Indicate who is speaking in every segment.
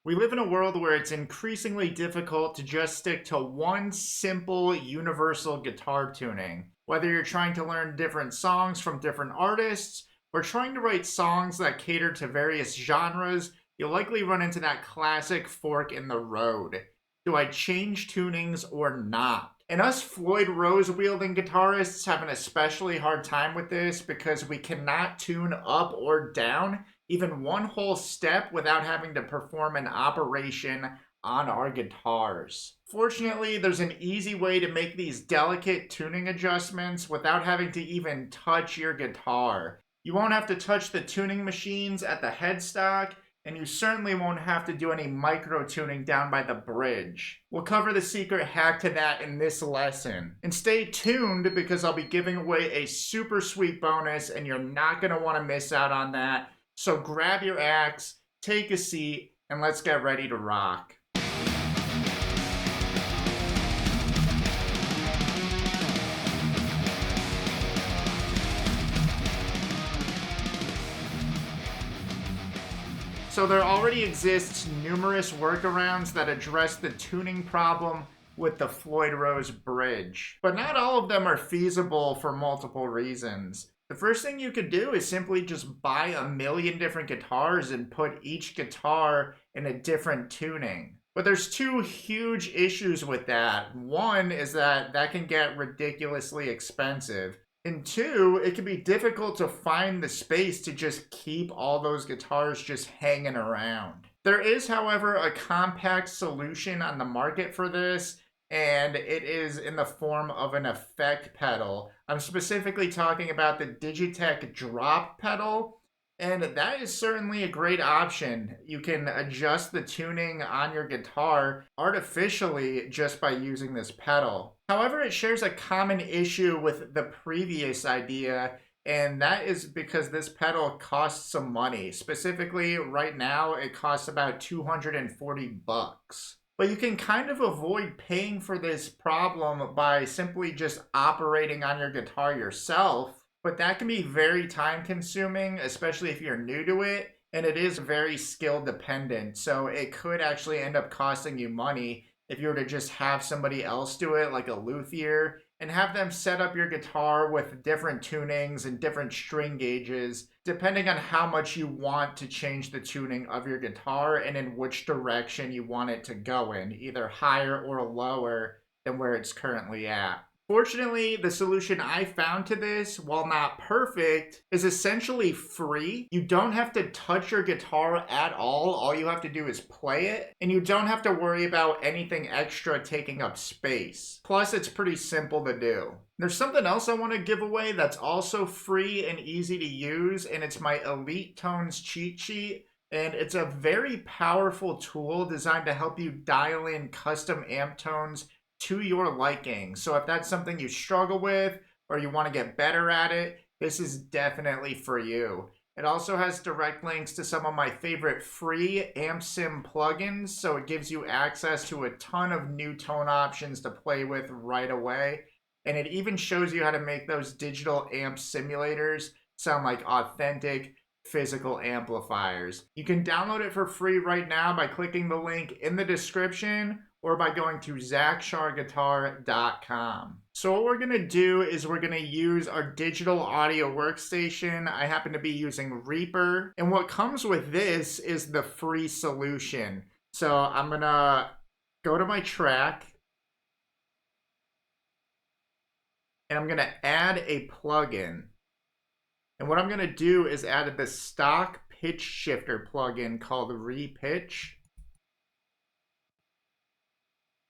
Speaker 1: We live in a world where it's increasingly difficult to just stick to one simple universal guitar tuning. Whether you're trying to learn different songs from different artists or trying to write songs that cater to various genres, you'll likely run into that classic fork in the road. Do I change tunings or not? And us Floyd Rose-wielding guitarists have an especially hard time with this because we cannot tune up or down even one whole step without having to perform an operation on our guitars. Fortunately, there's an easy way to make these delicate tuning adjustments without having to even touch your guitar. You won't have to touch the tuning machines at the headstock, and you certainly won't have to do any micro tuning down by the bridge. We'll cover the secret hack to that in this lesson. And stay tuned because I'll be giving away a super sweet bonus and you're not going to want to miss out on that. So grab your axe, take a seat, and let's get ready to rock. So there already exists numerous workarounds that address the tuning problem with the Floyd Rose bridge. But not all of them are feasible for multiple reasons. The first thing you could do is simply just buy a million different guitars and put each guitar in a different tuning. But there's two huge issues with that. One is that can get ridiculously expensive. And two, it can be difficult to find the space to just keep all those guitars just hanging around. There is, however, a compact solution on the market for this, and it is in the form of an effect pedal. I'm specifically talking about the Digitech drop pedal, and that is certainly a great option. You can adjust the tuning on your guitar artificially just by using this pedal. However, it shares a common issue with the previous idea, and that is because this pedal costs some money. Specifically, right now, it costs about $240. But you can kind of avoid paying for this problem by simply just operating on your guitar yourself. But that can be very time consuming, especially if you're new to it, and it is very skill dependent. So it could actually end up costing you money if you were to just have somebody else do it, like a luthier, and have them set up your guitar with different tunings and different string gauges, depending on how much you want to change the tuning of your guitar and in which direction you want it to go in, either higher or lower than where it's currently at. Fortunately, the solution I found to this, while not perfect, is essentially free. You don't have to touch your guitar at all. All you have to do is play it, and you don't have to worry about anything extra taking up space. Plus, it's pretty simple to do. There's something else I want to give away that's also free and easy to use, and it's my Elite Tones cheat sheet. And it's a very powerful tool designed to help you dial in custom amp tones to your liking. So if that's something you struggle with or you want to get better at it, this is definitely for you. It also has direct links to some of my favorite free amp sim plugins, so it gives you access to a ton of new tone options to play with right away. And it even shows you how to make those digital amp simulators sound like authentic physical amplifiers. You can download it for free right now by clicking the link in the description or by going to zachsharguitar.com. So what we're going to do is we're going to use our digital audio workstation. I happen to be using Reaper. And what comes with this is the free solution. So I'm going to go to my track. And I'm going to add a plugin. And what I'm going to do is add the stock pitch shifter plugin called Repitch.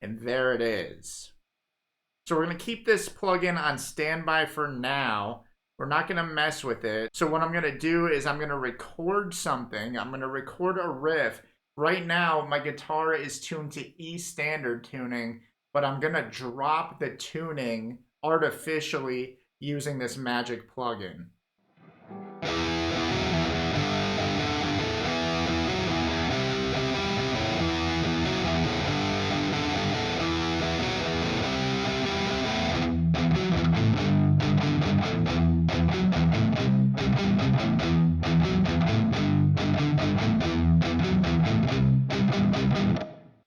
Speaker 1: And there it is. So we're going to keep this plugin on standby for now. We're not going to mess with it. So what I'm going to do is I'm going to record something. I'm going to record a riff. Right now, my guitar is tuned to E standard tuning, but I'm going to drop the tuning artificially using this magic plugin.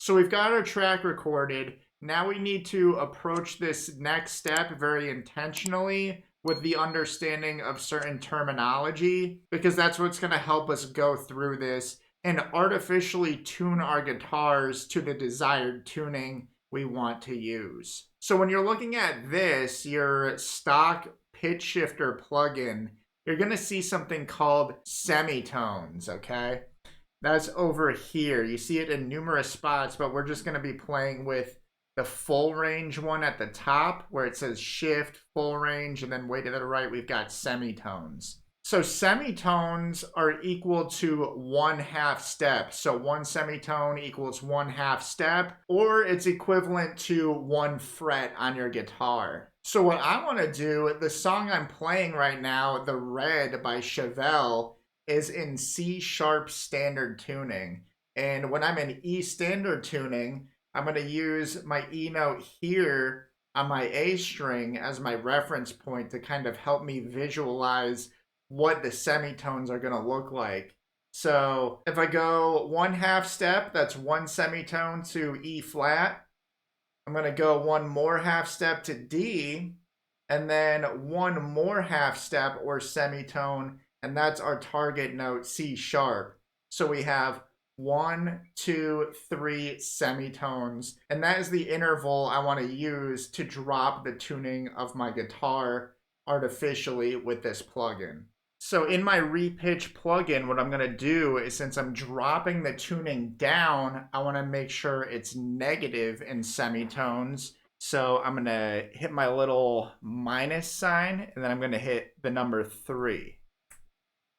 Speaker 1: So we've got our track recorded. Now we need to approach this next step very intentionally with the understanding of certain terminology, because that's what's going to help us go through this and artificially tune our guitars to the desired tuning we want to use. So when you're looking at this, your stock pitch shifter plugin, you're going to see something called semitones, okay? That's over here. You see it in numerous spots, but we're just going to be playing with the full range one at the top where it says shift, full range, and then way to the right, we've got semitones. So semitones are equal to 1/2 step. So one semitone equals 1/2 step, or it's equivalent to 1 fret on your guitar. So what I want to do, the song I'm playing right now, The Red by Chevelle, is in C sharp standard tuning. And when I'm in E standard tuning, I'm going to use my E note here on my A string as my reference point to kind of help me visualize what the semitones are going to look like. So if I go 1/2 step, that's 1 semitone to E flat. I'm going to go 1 more half step to D, and then 1 more half step or semitone, and that's our target note, C sharp. So we have 1, 2, 3 semitones, and that is the interval I want to use to drop the tuning of my guitar artificially with this plugin. So in my repitch plugin, what I'm going to do is, since I'm dropping the tuning down, I want to make sure it's negative in semitones. So I'm going to hit my little minus sign, and then I'm going to hit the number 3.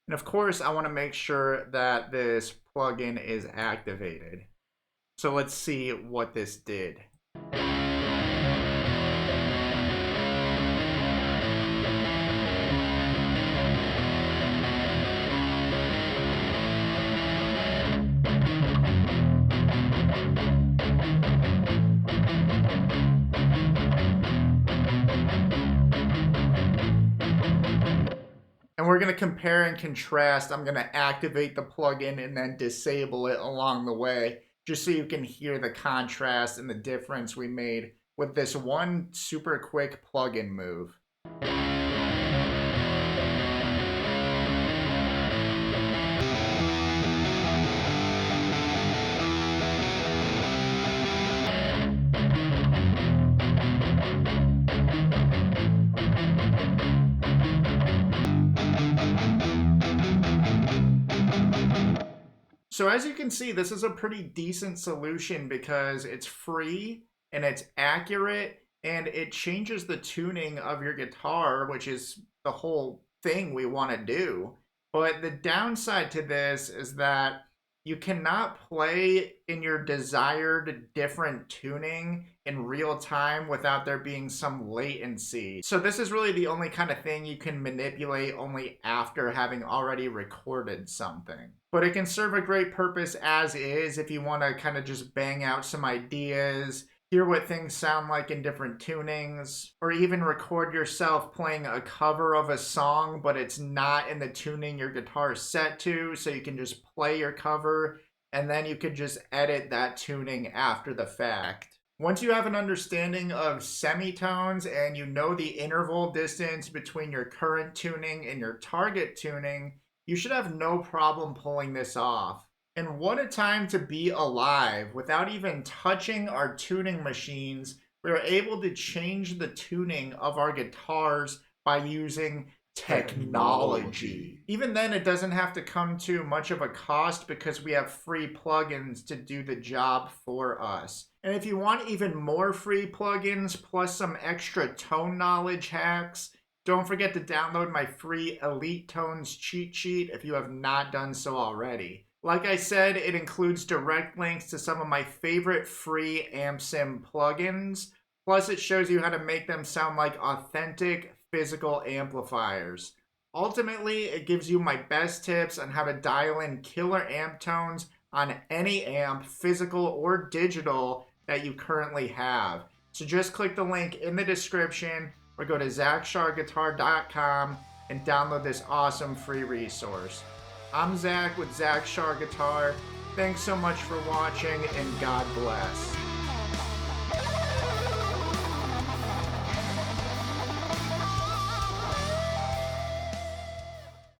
Speaker 1: And of course, I want to make sure that this plugin is activated. So let's see what this did. And we're going to compare and contrast. I'm going to activate the plugin and then disable it along the way, just so you can hear the contrast and the difference we made with this one super quick plugin move. So as you can see, this is a pretty decent solution because it's free and it's accurate and it changes the tuning of your guitar, which is the whole thing we want to do. But the downside to this is that you cannot play in your desired different tuning in real time without there being some latency. So this is really the only kind of thing you can manipulate only after having already recorded something. But it can serve a great purpose as is if you want to kind of just bang out some ideas, hear what things sound like in different tunings, or even record yourself playing a cover of a song, but it's not in the tuning your guitar is set to, so you can just play your cover, and then you could just edit that tuning after the fact. Once you have an understanding of semitones and you know the interval distance between your current tuning and your target tuning, you should have no problem pulling this off. And what a time to be alive. Without even touching our tuning machines, we are able to change the tuning of our guitars by using technology. Even then, it doesn't have to come to much of a cost because we have free plugins to do the job for us. And if you want even more free plugins plus some extra tone knowledge hacks, don't forget to download my free Elite Tones cheat sheet if you have not done so already. Like I said, it includes direct links to some of my favorite free amp sim plugins, plus it shows you how to make them sound like authentic physical amplifiers. Ultimately, it gives you my best tips on how to dial in killer amp tones on any amp, physical or digital, that you currently have. So just click the link in the description or go to ZachSharGuitar.com and download this awesome free resource. I'm Zach with Zach Shar Guitar. Thanks so much for watching, and God bless.